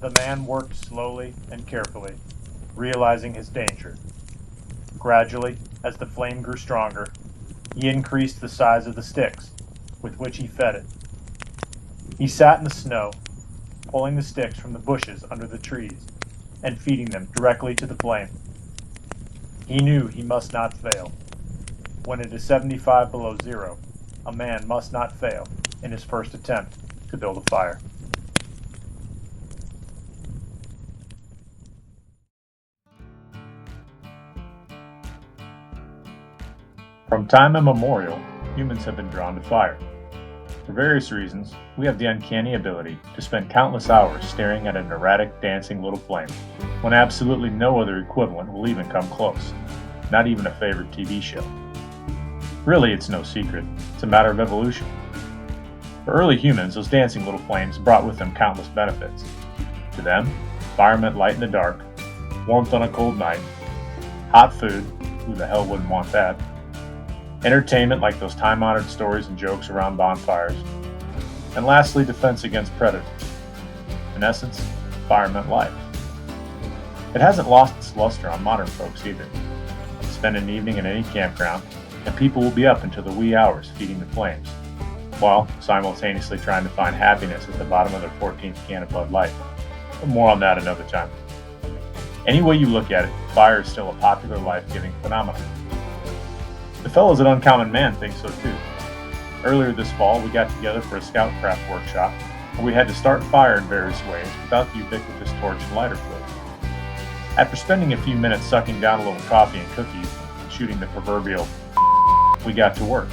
The man worked slowly and carefully, realizing his danger. Gradually, as the flame grew stronger, he increased the size of the sticks with which he fed it. He sat in the snow, pulling the sticks from the bushes under the trees and feeding them directly to the flame. He knew he must not fail. When it is 75 below zero, a man must not fail in his first attempt to build a fire. From time immemorial, humans have been drawn to fire. For various reasons, we have the uncanny ability to spend countless hours staring at an erratic, dancing little flame, when absolutely no other equivalent will even come close, not even a favorite TV show. Really, it's no secret, it's a matter of evolution. For early humans, those dancing little flames brought with them countless benefits. To them, fire meant light in the dark, warmth on a cold night, hot food, who the hell wouldn't want that, entertainment like those time-honored stories and jokes around bonfires, and lastly, defense against predators. In essence, fire meant life. It hasn't lost its luster on modern folks either. Spend an evening in any campground, and people will be up until the wee hours feeding the flames, while simultaneously trying to find happiness at the bottom of their 14th can of Bud Light. But more on that another time. Any way you look at it, fire is still a popular life-giving phenomenon. The fellows at UnCommon Man think so too. Earlier this fall, we got together for a Scoutcraft workshop where we had to start fire in various ways without the ubiquitous torch and lighter fluid. After spending a few minutes sucking down a little coffee and cookies and shooting the proverbial we got to work.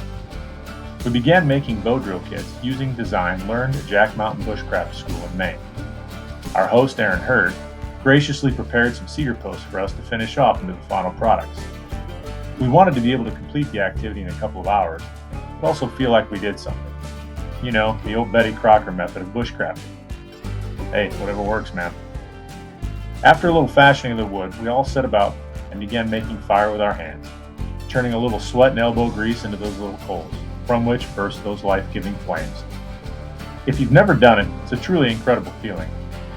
We began making bow drill kits using design learned at Jack Mountain Bushcraft School in Maine. Our host, Aaron Hurd, graciously prepared some cedar posts for us to finish off into the final products. We wanted to be able to complete the activity in a couple of hours, but also feel like we did something. You know, the old Betty Crocker method of bushcrafting. Hey, whatever works, man. After a little fashioning of the wood, we all set about and began making fire with our hands, turning a little sweat and elbow grease into those little coals, from which burst those life-giving flames. If you've never done it, it's a truly incredible feeling,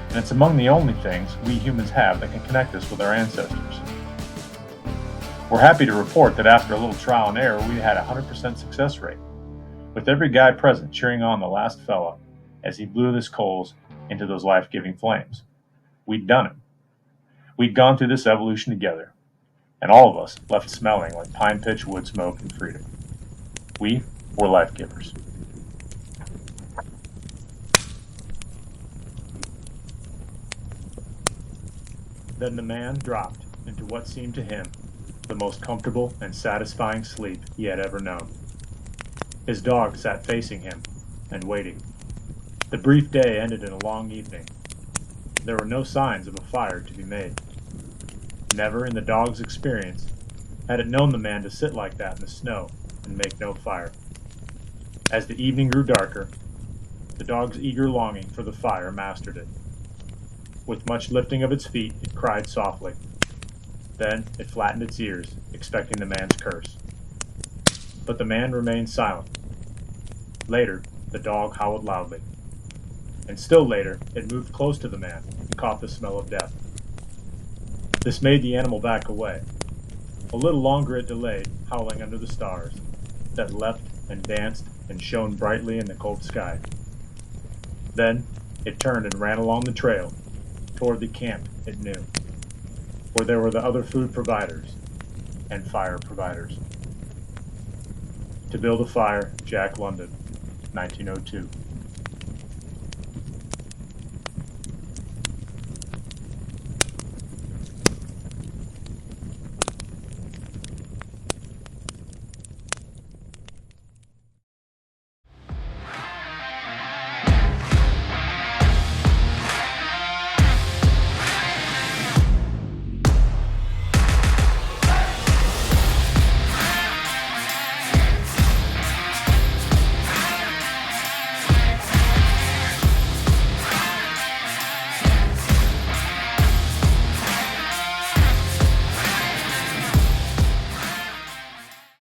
and it's among the only things we humans have that can connect us with our ancestors. We're happy to report that after a little trial and error, we had a 100% success rate, with every guy present cheering on the last fella as he blew his coals into those life-giving flames. We'd done it. We'd gone through this evolution together, and all of us left smelling like pine pitch wood smoke and freedom. We were life givers. Then the man dropped into what seemed to him the most comfortable and satisfying sleep he had ever known. His dog sat facing him and waiting. The brief day ended in a long evening. There were no signs of a fire to be made. Never in the dog's experience had it known the man to sit like that in the snow and make no fire. As the evening grew darker, the dog's eager longing for the fire mastered it. With much lifting of its feet, it cried softly. Then it flattened its ears, expecting the man's curse. But the man remained silent. Later, the dog howled loudly. And still later, it moved close to the man and caught the smell of death. This made the animal back away. A little longer it delayed, howling under the stars that leapt and danced and shone brightly in the cold sky. Then it turned and ran along the trail toward the camp it knew, where there were the other food providers and fire providers. To build a fire, Jack London, 1902.